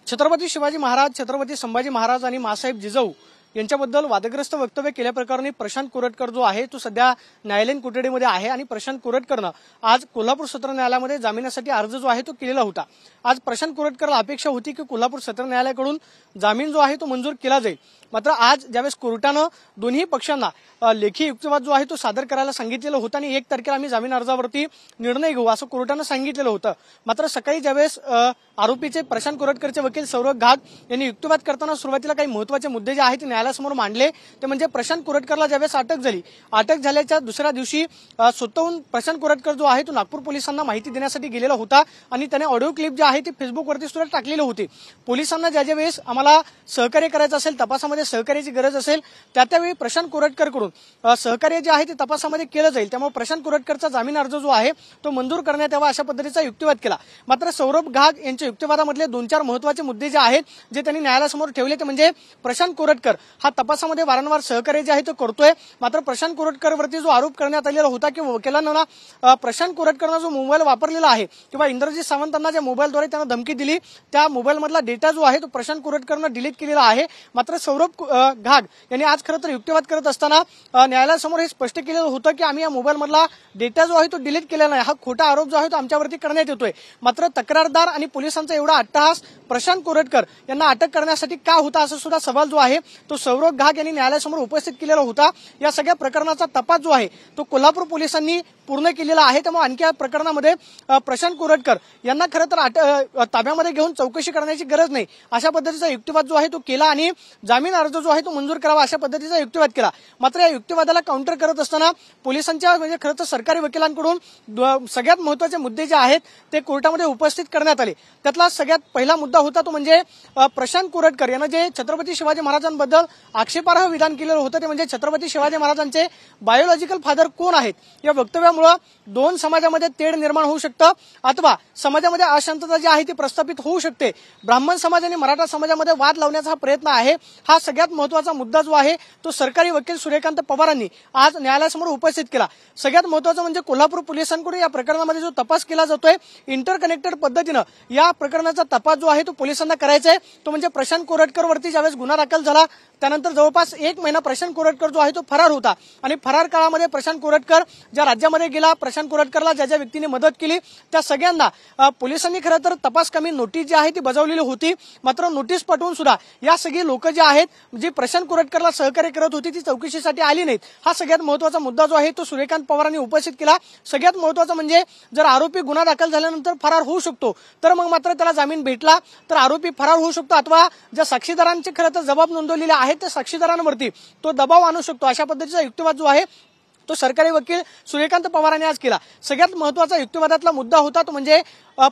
छत्रपती शिवाजी महाराज, छत्रपती संभाजी महाराज आणि मासाहेब जिजाऊ यांच्याबद्दल वादग्रस्त वक्तव्य केल्याप्रकरणी प्रशांत कोरटकर जो आहे तो सध्या न्यायालयीन कोठडीमध्ये आहे आणि प्रशांत कोरटकरनं आज कोल्हापूर सत्र न्यायालयामध्ये जामिनासाठी अर्ज जो आहे तो केलेला होता। आज प्रशांत कोरटकरला अपेक्षा होती की कोल्हापूर सत्र न्यायालयाकडून जामीन जो आहे तो मंजूर केला जाईल, मात्र आज ज्यावेळेस कोर्टानं दोन्ही पक्षांना लेखी युक्तिवाद जो आहे तो सादर करायला सांगितलेलं होतं आणि 1 तारखेला आम्ही जामीन अर्जावरती निर्णय घेऊ असं कोर्टानं सांगितलेलं होतं। मात्र सकाळी ज्यावेळेस आरोपीचे प्रशांत कोरटकरचे वकील सौरभ घाग यांनी युक्तिवाद करताना सुरुवातीला काही महत्त्वाचे मुद्दे जे आहेत ते न्यायालयासमोर मांडले। ते म्हणजे प्रशांत कोरटकरला ज्यावेळेस अटक झाली, अटक झाल्याच्या दुसऱ्या दिवशी स्वतःहून प्रशांत कोरटकर जो आहे तो नागपूर पोलिसांना माहिती देण्यासाठी गेलेला होता आणि त्याने ऑडिओ क्लिप जे आहे ती फेसबुकवरती सुद्धा टाकलेली होती। पोलिसांना ज्या वेळेस आम्हाला सहकार्य करायचं असेल, तपासामध्ये सहकार्याची गरज असेल, त्यावेळी प्रशांत कोरटकरकडून सहकार्य जे आहे ते तपासामध्ये केलं जाईल, त्यामुळे प्रशांत कोरटकरचा जामीन अर्ज जो आहे तो मंजूर करण्यात यावा अशा पद्धतीचा युक्तिवाद केला। मात्र सौरभ घाग यांच्या युक्तिवादामधले 2-4 महत्त्वाचे मुद्दे जे आहेत जे त्यांनी न्यायालयासमोर ठेवले ते म्हणजे प्रशांत कोरटकर हा तपासामध्ये वारंवार सहकार्य जे आहे ते करतोय, मात्र प्रशांत कोरटकरवरती जो आरोप करण्यात आलेला होता की वकिलांना प्रशांत कोरटकरनं जो मोबाईल वापरलेला आहे किंवा इंद्रजित सावंतांना ज्या मोबाईलद्वारे त्यांना धमकी दिली त्या मोबाईलमधला डेटा जो आहे तो प्रशांत कोरटकरनं डिलीट केलेला आहे। मात्र सौरभ घाग यांनी आज खरं तर युक्तिवाद करत असताना न्यायालयासमोर हे स्पष्ट केलेलं होतं की आम्ही या मोबाईलमधला डेटा जो आहे तो डिलीट केलेला नाही, हा खोटा आरोप जो आहे तो आमच्यावरती करण्यात येतोय। मात्र तक्रारदार आणि पोलिसांचा एवढा अट्टहास प्रशांत कोरटकर यांना अटक करण्यासाठी का होता असा सुद्धा सवाल जो आहे तो सौरभ घाग यांनी न्यायालयासमोर उपस्थित केलेला होता। या सगळ्या प्रकरणाचा तपास जो आहे तो कोल्हापूर पोलिसांनी पूर्ण केलेला आहे, त्यामुळे आणखी या प्रकरणामध्ये प्रशांत कोरटकर यांना खरं तर ताब्यामध्ये घेऊन चौकशी करण्याची गरज नाही अशा पद्धतीचा युक्तिवाद जो आहे तो केला आणि जामीन अर्ज जो आहे तो मंजूर करावा अशा पद्धतीचा युक्तिवाद केला। मात्र या युक्तिवादाला काउंटर करत असताना पोलिसांच्या म्हणजे खरं तर सरकारी वकिलांकडून सगळ्यात महत्त्वाचे मुद्दे जे आहेत ते कोर्टामध्ये उपस्थित करण्यात आले। त्यातला सगळ्यात पहिला मुद्दा होता तो म्हणजे प्रशांत कोरटकर यांना जे छत्रपती शिवाजी महाराजांबद्दल आक्षेपार्ह विधान केलेलं होतं ते म्हणजे छत्रपती शिवाजी महाराजांचे बायोलॉजिकल फादर कोण आहेत या वक्तव्यामुळे 2 समाजामध्ये तेढ निर्माण होऊ शकतं अथवा समाजामध्ये अशांतता जी आहे ती प्रस्थापित होऊ शकते। ब्राह्मण समाज आणि मराठा समाजामध्ये वाद लावण्याचा हा प्रयत्न आहे। हा सगळ्यात महत्त्वाचा मुद्दा जो आहे तो सरकारी वकील सूर्यकांत पवारांनी आज न्यायालयासमोर उपस्थित केला। सगळ्यात महत्त्वाचं म्हणजे कोल्हापूर पोलिसांकडून या प्रकरणामध्ये जो तपास केला जातोय इंटरकनेक्टेड पद्धतीनं या प्रकरणाचा तपास जो आहे तो पोलिसांना करायचा आहे। तो म्हणजे प्रशांत कोरटकरवरती ज्यावेळेस गुन्हा दाखल झाला त्यानंतर जवळपास 1 महिना प्रशांत कोरटकर जो आहे तो फरार होता आणि फरार काळामध्ये प्रशांत कोरटकर ज्या राज्यामध्ये गेला, प्रशांत कोरटकरला ज्या ज्या व्यक्तीने मदत केली त्या सगळ्यांना पोलिसांनी खरं तर तपास कमी नोटीस जी आहे ती बजावलेली होती। मात्र नोटीस पाठवून सुद्धा या सगळी लोक जे आहेत जी प्रशांत कोरटकरला सहकार्य करत होती ती चौकशीसाठी आली नाहीत। हा सगळ्यात महत्त्वाचा मुद्दा जो आहे तो सूर्यकांत पवारांनी उपस्थित केला। सगळ्यात महत्त्वाचं म्हणजे जर आरोपी गुन्हा दाखल झाल्यानंतर फरार होऊ शकतो तर मग मात्र त्याला जामीन भेटला तर आरोपी फरार होऊ शकतो अथवा ज्या साक्षीदारांचे खरं तर जबाब नोंदवलेले आहेत त्या साक्षीदारांवरती तो दबाव आणू शकतो अशा पद्धतीचा युक्तिवाद जो आहे तो सरकारी वकील सूर्यकांत पवारांनी आज केला। सगळ्यात महत्त्वाचा युक्तिवादातला मुद्दा होता तो म्हणजे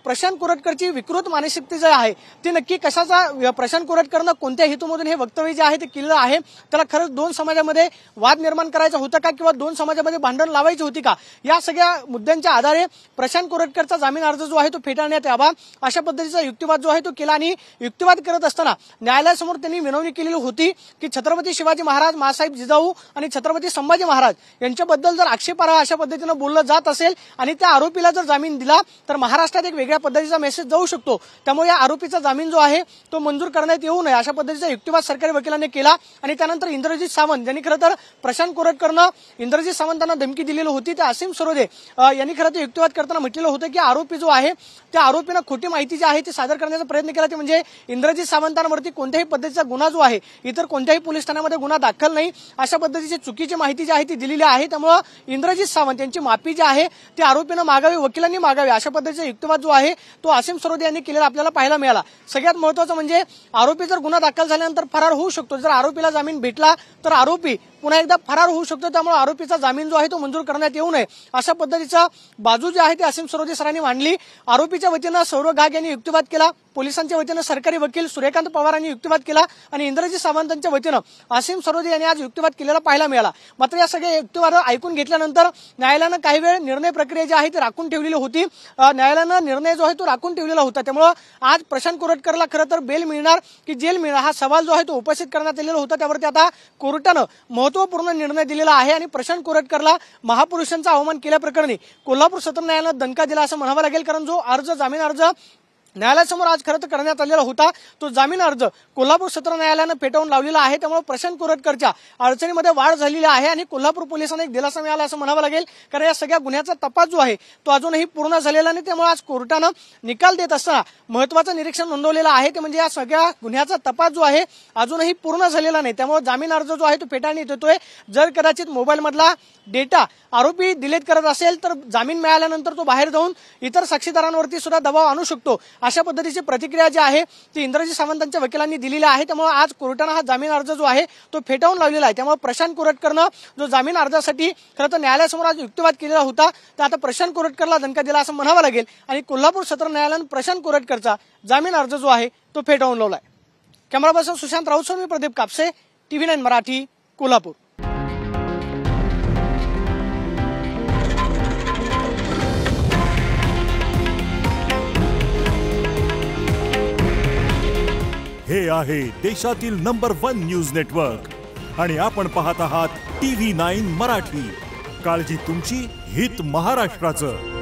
प्रशांत कोरटकरची विकृत मानसिकता जी आहे ती नक्की कशाचा प्रशांत कोरटकरनं कोणत्या हेतूमधून हे वक्तव्य जे आहे ते केलेलं आहे, त्याला खरंच 2 समाजामध्ये वाद निर्माण करायचा होता का किंवा 2 समाजामध्ये भांडण लावायची होती का, या सगळ्या मुद्द्यांच्या आधारे प्रशांत कोरटकरचा जामीन अर्ज जो आहे तो फेटाळण्यात यावा अशा पद्धतीचा युक्तिवाद जो आहे तो केला। आणि युक्तिवाद करत असताना न्यायालयासमोर त्यांनी विनवणी केलेली होती की छत्रपती शिवाजी महाराज, मासाहेब जिजाऊ आणि छत्रपती संभाजी महाराज यांच्याबद्दल जर आक्षेपार्ह अशा पद्धतीनं बोललं जात असेल आणि त्या आरोपीला जर जामीन दिला तर महाराष्ट्रात वेगळ्या पद्धतीचा मेसेज जाऊ शकतो, त्यामुळे या आरोपीचा जामीन जो आहे तो मंजूर करण्यात येऊ नये अशा पद्धतीचा युक्तिवाद सरकारी वकिलांनी केला। आणि त्यानंतर इंद्रजित सावंत यांनी खरं तर प्रशांत कोरटकरनं इंद्रजित सावंतांना धमकी दिलेली होती, त्या असीम सरोदे यांनी खरं तर युक्तिवाद करताना म्हटलेलं होतं की आरोपी जो आहे त्या आरोपीनं खोटी माहिती जी आहे ती सादर करण्याचा प्रयत्न केला, ते म्हणजे इंद्रजित सावंतांवरती कोणत्याही पद्धतीचा गुन्हा जो आहे इतर कोणत्याही पोलीस ठाण्यामध्ये गुन्हा दाखल नाही अशा पद्धतीची चुकीची माहिती जी आहे ती दिलेली आहे। त्यामुळे इंद्रजित सावंत यांची माफी जी आहे ती आरोपीनं मागावी, वकिलांनी मागावी अशा पद्धतीचा युक्तिवाद जो आहे तो असीम सरोदे यांनी केलेला आपल्याला पाहायला मिळाला। सगळ्यात महत्त्वाचं म्हणजे आरोपी जर गुन्हा दाखल झाल्यानंतर फरार होऊ शकतो, जर आरोपीला जामीन भेटला तर आरोपी पुन्हा एकदा फरार होऊ शकतो, त्यामुळे आरोपीचा जामीन जो आहे तो मंजूर करण्यात येऊ नये अशा पद्धतीचा बाजू जी आहे ती असीम सरोदे सरांनी मांडली। आरोपीच्या वतीनं सौरभ घाग यांनी युक्तिवाद केला, पोलिसांच्या वतीनं सरकारी वकील सूर्यकांत पवारांनी युक्तिवाद केला आणि इंद्रजित सावंतांच्या वतीनं असीम सरोदे यांनी आज युक्तिवाद केलेला पाहायला मिळाला। मात्र या सगळ्या युक्तिवाद ऐकून घेतल्यानंतर न्यायालयानं काही वेळ निर्णय प्रक्रिया जी आहे ती राखून ठेवलेली होती। न्यायालयानं निर्णय जो आहे तो राखून ठेवलेला होता, त्यामुळे आज प्रशांत कोरटकरला खरं तर बेल मिळणार की जेल मिळणार हा सवाल जो आहे तो उपस्थित करण्यात आलेला होता, त्यावरती आता कोर्टानं महत्त्वपूर्ण निर्णय दिलेला आहे। आणि प्रशांत कोरटकरला महापुरुषांचा अवमान केल्याप्रकरणी कोल्हापूर सत्र न्यायालयानं दणका दिला असं म्हणावं लागेल, कारण जो अर्ज जामीन अर्ज न्यायालयासमोर आज खरं तर करण्यात आलेला होता तो जामीन अर्ज कोल्हापूर सत्र न्यायालयानं फेटाळून लावलेला आहे। त्यामुळे प्रशांत कोरटकरच्या अडचणीमध्ये वाढ झालेली आहे आणि कोल्हापूर पोलिसांना एक दिलासा मिळाला असं म्हणावं लागेल, कारण या सगळ्या गुन्ह्याचा तपास जो आहे तो अजूनही पूर्ण झालेला नाही। त्यामुळे आज कोर्टानं निकाल देत असताना महत्त्वाचं निरीक्षण नोंदवलेलं आहे ते म्हणजे या सगळ्या गुन्ह्याचा तपास जो आहे अजूनही पूर्ण झालेला नाही। त्यामुळे जामीन अर्ज जो आहे तो फेटाळण्यात येतोय। जर कदाचित मोबाईलमधला डेटा आरोपी डिलीट करत असेल तर जामीन मिळाल्यानंतर तो बाहेर जाऊन इतर साक्षीदारांवरती सुद्धा दबाव आणू शकतो, अशा पद्धतीची प्रतिक्रिया जी आहे ती इंद्रजित सावंतांच्या वकिलांनी दिलेली आहे। त्यामुळे आज कोर्टानं हा जामीन अर्ज जो आहे तो फेटाळून लावलेला आहे। त्यामुळे प्रशांत कोरटकरनं जो जामीन अर्जासाठी खरं तर न्यायालयासमोर आज युक्तिवाद केलेला होता तर आता प्रशांत कोरटकरला दणका दिला असं म्हणावं लागेल आणि कोल्हापूर सत्र न्यायालयानं प्रशांत कोरटकरचा जामीन अर्ज जो आहे तो फेटाळून लावलाय। कॅमेरा पर्सन सुशांत राऊत, मी प्रदीप कापसे, TV9 मराठी, कोल्हापूर। हे आहे देशातील नंबर 1 न्यूज नेटवर्क आणि आपण पाहत आहात TV9 मराठी। काळजी तुमची, हित महाराष्ट्राचं।